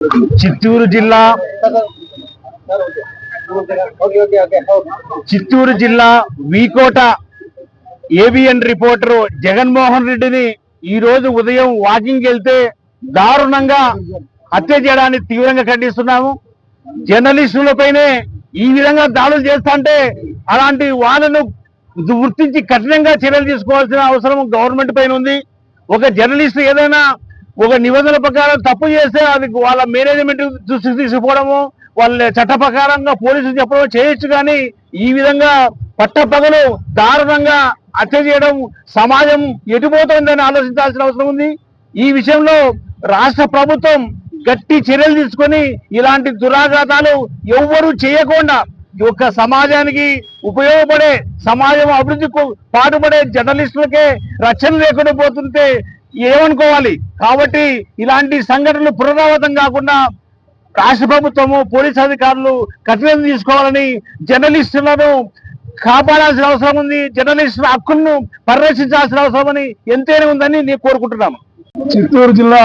చిత్తూరు జిల్లా V Kota ABN reporter Jaganmohan రెడ్డిని ఈ రోజు ఉదయం వాకింగ్ వెళ్తే దారుణంగా హత్య చేయడాన్ని తీవ్రంగా ఖండిస్తున్నాము. జర్నలిస్టులపైనే ఈ విధంగా దాడులు చేస్తుంటే అలాంటి వాళ్ళను గుర్తించి కఠినంగా చర్యలు తీసుకోవాల్సిన అవసరం గవర్నమెంట్ పైన ఉంది. ఒక జర్నలిస్ట్ ఏదైనా ఒక నిబంధనల ప్రకారం తప్పు చేస్తే అది వాళ్ళ మేనేజ్మెంట్ దృష్టికి తీసుకుపోవడము, వాళ్ళ చట్ట ప్రకారంగా పోలీసులు చెప్పడం చేయొచ్చు. కానీ ఈ విధంగా పట్టపగలు దారుణంగా హత్య చేయడం సమాజం ఎటుపోతుందని ఆలోచించాల్సిన అవసరం ఉంది. ఈ విషయంలో రాష్ట్ర ప్రభుత్వం గట్టి చర్యలు తీసుకొని ఇలాంటి దురాఘాతాలు ఎవ్వరూ చేయకుండా ఒక సమాజానికి ఉపయోగపడే, సమాజం అభివృద్ధికి పాటుపడే జర్నలిస్టులకే రక్షణ లేకుండా పోతుంటే ఏమనుకోవాలి. కాబట్టి ఇలాంటి సంఘటనలు పునరావృతం కాకుండా రాష్ట్ర ప్రభుత్వము, పోలీసు అధికారులు కఠినం తీసుకోవాలని, జర్నలిస్టులను కాపాడాల్సిన అవసరం ఉంది. జర్నలిస్టుల హక్కులను పరిరక్షించాల్సిన అవసరం ఎంతైనా ఉందని నేను కోరుకుంటున్నాను. చిత్తూరు జిల్లా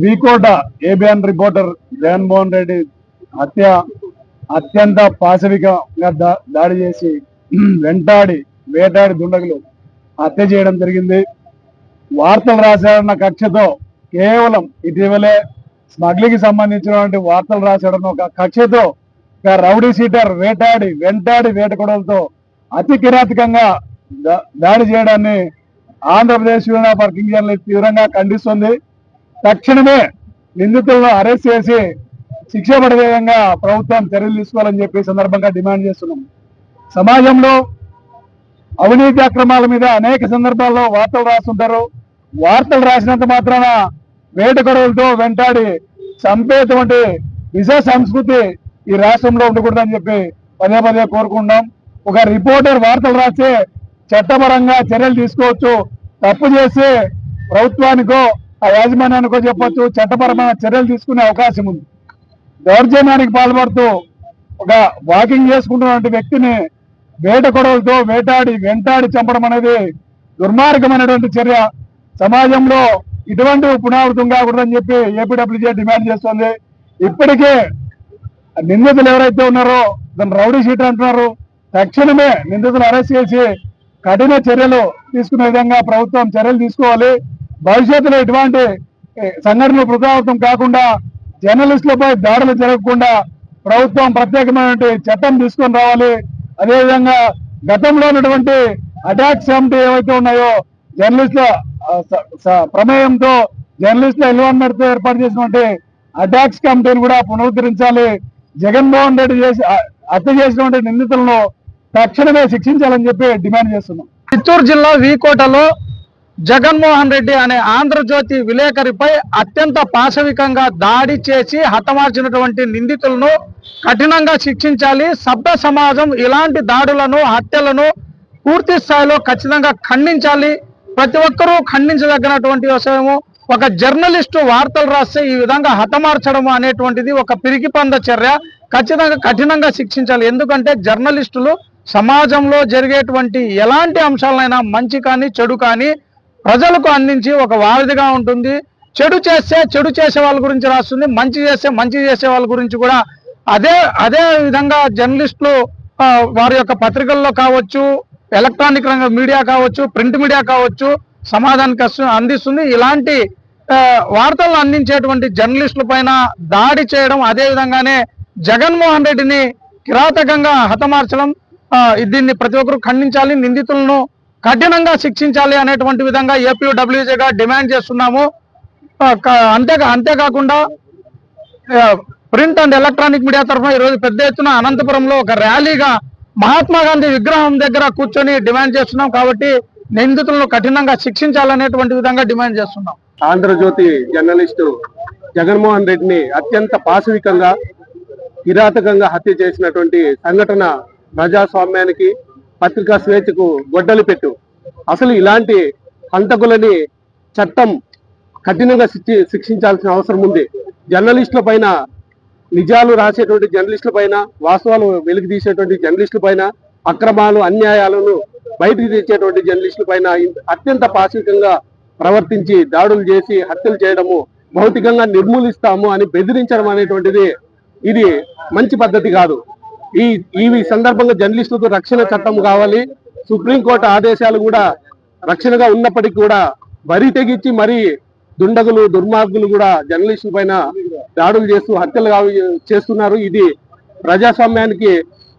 వీకోట ఏబిఎన్ రిపోర్టర్ జగన్మోహన్ రెడ్డి హత్య అత్యంత పాశవికంగా దాడి చేసి వేటాడి దుండగులు హత్య చేయడం జరిగింది. వార్తలు రాశాడన్న కక్షతో కేవలం ఇటీవలే స్మగ్లింగ్ సంబంధించినటువంటి వార్తలు రాశాడన్న ఒక కక్షతో రౌడీ సీటర్ వెంటాడి వేటకొడలతో అతి కిరాతకంగా దాడి చేయడాన్ని Andhra Pradesh union of working journalist తీవ్రంగా ఖండిస్తుంది. తక్షణమే నిందితులను అరెస్ట్ చేసి శిక్ష పడే విధంగా ప్రభుత్వం చర్యలు తీసుకోవాలని చెప్పి సందర్భంగా డిమాండ్ చేస్తున్నాం. సమాజంలో అవినీతి అక్రమాల మీద అనేక సందర్భాల్లో వార్తలు రాస్తుంటారు. వార్తలు రాసినంత మాత్రాన వేటకొడవలతో వెంటాడి చంపేటువంటి విష సంస్కృతి ఈ రాష్ట్రంలో ఉండకూడదని చెప్పి పదే పదే కోరుకుంటాం. ఒక రిపోర్టర్ వార్తలు రాస్తే చట్టపరంగా చర్యలు తీసుకోవచ్చు. తప్పు చేస్తే ప్రభుత్వానికో ఆ యాజమాన్యానికో చెప్పొచ్చు, చట్టపరమైన చర్యలు తీసుకునే అవకాశం ఉంది. దౌర్జన్యానికి పాల్పడుతూ ఒక వాకింగ్ చేసుకుంటున్నటువంటి వ్యక్తిని వేటకొడవలతో వెంటాడి చంపడం అనేది దుర్మార్గమైనటువంటి చర్య. సమాజంలో ఇటువంటి పునరావృతం కాకూడదని చెప్పి ఏపీడబ్ల్యూజే డిమాండ్ చేస్తుంది. ఇప్పటికే నిందితులు ఎవరైతే ఉన్నారో దాన్ని రౌడీ షీటర్ అంటున్నారు. తక్షణమే నిందితులు అరెస్ట్ చేసి కఠిన చర్యలు తీసుకునే విధంగా ప్రభుత్వం చర్యలు తీసుకోవాలి. భవిష్యత్తులో ఇటువంటి సంఘటనలు పునరావృతం కాకుండా, జర్నలిస్టులపై దాడులు జరగకుండా ప్రభుత్వం ప్రత్యేకమైనటువంటి చట్టం తీసుకొని రావాలి. అదేవిధంగా గతంలో ఉన్నటువంటి అటాక్స్ కమిటీ ఏవైతే ఉన్నాయో జర్నలిస్టుల ప్రమేయంతో జర్నలిస్టుల ఇన్వాల్వ్మెంట్ తో ఏర్పాటు చేసినటువంటి అటాక్స్ కమిటీని కూడా పునరుద్ధరించాలి. జగన్మోహన్ రెడ్డి హత్య చేసినటువంటి నిందితులను తక్షణమే శిక్షించాలని చెప్పి డిమాండ్ చేస్తున్నాం. చిత్తూరు జిల్లా వీకోటలో జగన్మోహన్ రెడ్డి అనే ఆంధ్రజ్యోతి విలేకరిపై అత్యంత పాశవికంగా దాడి చేసి హతమార్చినటువంటి నిందితులను కఠినంగా శిక్షించాలి. సభ్య సమాజం ఇలాంటి దాడులను, హత్యలను పూర్తి స్థాయిలో ఖచ్చితంగా ఖండించాలి. ప్రతి ఒక్కరూ ఖండించదగినటువంటి విషయము. ఒక జర్నలిస్టు వార్తలు రాస్తే ఈ విధంగా హతమార్చడం అనేటువంటిది ఒక పిరికిపంద చర్య. ఖచ్చితంగా కఠినంగా శిక్షించాలి. ఎందుకంటే జర్నలిస్టులు సమాజంలో జరిగేటువంటి ఎలాంటి అంశాలైనా మంచి కానీ చెడు కానీ ప్రజలకు అందించి ఒక వారధిగా ఉంటుంది. చెడు చేస్తే చెడు చేసే వాళ్ళ గురించి రాస్తుంది, మంచి చేస్తే మంచి చేసే వాళ్ళ గురించి కూడా అదే విధంగా జర్నలిస్టులు వారి యొక్క పత్రికల్లో కావచ్చు, ఎలక్ట్రానిక్ రంగ మీడియా కావచ్చు, ప్రింట్ మీడియా కావచ్చు సమాధానానికి అందిస్తుంది. ఇలాంటి వార్తలను అందించేటువంటి జర్నలిస్టుల పైన దాడి చేయడం, అదే విధంగానే జగన్మోహన్ రెడ్డిని కిరాతకంగా హతమార్చడం, దీన్ని ప్రతి ఒక్కరు ఖండించాలి. నిందితులను కఠినంగా శిక్షించాలి అనేటువంటి విధంగా ఏపీడబ్ల్యూజేగా డిమాండ్ చేస్తున్నాము. అంతేకాకుండా ప్రింట్ అండ్ ఎలక్ట్రానిక్ మీడియా తరఫున ఈరోజు పెద్ద ఎత్తున అనంతపురంలో ఒక ర్యాలీగా మహాత్మా గాంధీ విగ్రహం దగ్గర కూర్చొని డిమాండ్ చేస్తున్నాం. కాబట్టి నిందితులను కఠినంగా శిక్షించాలనేటువంటి విధంగా డిమాండ్ చేస్తున్నాం. ఆంధ్రజ్యోతి జర్నలిస్టు జగన్మోహన్ రెడ్డిని అత్యంత పాశవికంగా కిరాతకంగా హత్య చేసినటువంటి సంఘటన ప్రజాస్వామ్యానికి, పత్రికా స్వేచ్ఛకు గొడ్డలి పెట్టు. అసలు ఇలాంటి హంతకులని చట్టం కఠినంగా శిక్షించాల్సిన అవసరం ఉంది. జర్నలిస్టుల పైన, నిజాలు రాసేటువంటి జర్నలిస్టుల పైన, వాస్తవాలు వెలికి తీసేటువంటి జర్నలిస్టుల పైన, అక్రమాలు అన్యాయాలను బయటికి తెచ్చేటువంటి జర్నలిస్టుల పైన అత్యంత పాశవికంగా ప్రవర్తించి దాడులు చేసి హత్యలు చేయడము భౌతికంగా నిర్మూలిస్తాము అని బెదిరించడం అనేటువంటిది ఇది మంచి పద్ధతి కాదు. ఈ సందర్భంగా జర్నలిస్టులకు రక్షణ చట్టం కావాలి. సుప్రీంకోర్టు ఆదేశాలు కూడా రక్షణగా ఉన్నప్పటికీ కూడా వరి తెగించి మరి దుండగులు దుర్మార్గులు కూడా జర్నలిస్టుల పైన దాడులు చేస్తూ హత్యలు చేస్తున్నారు. ఇది ప్రజాస్వామ్యానికి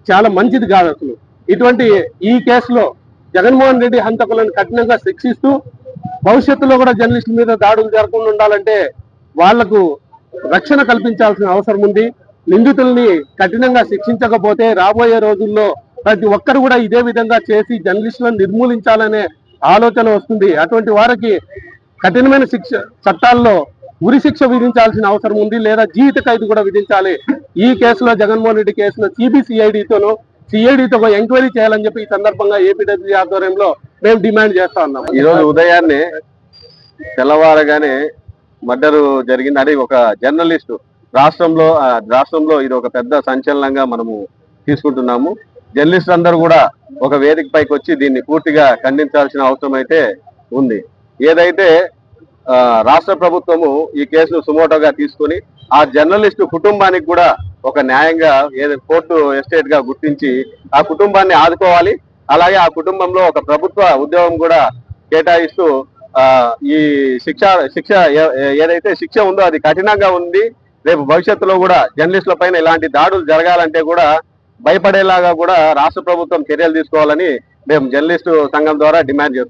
చాలా మంచిది కాదు. అసలు ఇటువంటి ఈ కేసులో జగన్మోహన్ రెడ్డి హంతకులను కఠినంగా శిక్షిస్తూ భవిష్యత్తులో కూడా జర్నలిస్టుల మీద దాడులు జరగకుండా ఉండాలంటే వాళ్లకు రక్షణ కల్పించాల్సిన అవసరం ఉంది. నిందితుల్ని కఠినంగా శిక్షించకపోతే రాబోయే రోజుల్లో ప్రతి ఒక్కరు కూడా ఇదే విధంగా చేసి జర్నలిస్టులను నిర్మూలించాలనే ఆలోచన వస్తుంది. అటువంటి వారికి కఠినమైన శిక్ష చట్టాల్లో ఉరి శిక్ష విధించాల్సిన అవసరం ఉంది, లేదా జీవిత ఖైదు కూడా విధించాలి. ఈ కేసులో జగన్మోహన్ రెడ్డి కేసులో సిఐడితో ఎంక్వైరీ చేయాలని చెప్పి ఈ సందర్భంగా ఏపీడబ్ల్యూ ఆధ్వర్యంలో మేము డిమాండ్ చేస్తా ఉన్నాం. ఈ రోజు ఉదయాన్నే తెల్లవారగానే మర్డర్ జరిగింది. అది ఒక జర్నలిస్టు రాష్ట్రంలో ఇది ఒక పెద్ద సంచలనంగా మనము తీసుకుంటున్నాము. జర్నలిస్టు అందరూ కూడా ఒక వేదిక పైకి వచ్చి దీన్ని పూర్తిగా ఖండించాల్సిన అవసరం అయితే ఉంది. ఏదైతే రాష్ట్ర ప్రభుత్వము ఈ కేసును సుమోటోగా తీసుకొని ఆ జర్నలిస్టు కుటుంబానికి కూడా ఒక న్యాయంగా కోర్టు ఎస్టేట్ గా గుర్తించి ఆ కుటుంబాన్ని ఆదుకోవాలి. అలాగే ఆ కుటుంబంలో ఒక ప్రభుత్వ ఉద్యోగం కూడా కేటాయిస్తూ ఈ శిక్ష ఏదైతే శిక్ష ఉందో అది కఠినంగా ఉంది. రేపు భవిష్యత్తులో కూడా జర్నలిస్టుల పైన ఇలాంటి దాడులు జరగాలంటే కూడా భయపడేలాగా కూడా రాష్ట్ర ప్రభుత్వం చర్యలు తీసుకోవాలని మేము జర్నలిస్టు సంఘం ద్వారా డిమాండ్ చేస్తున్నాం.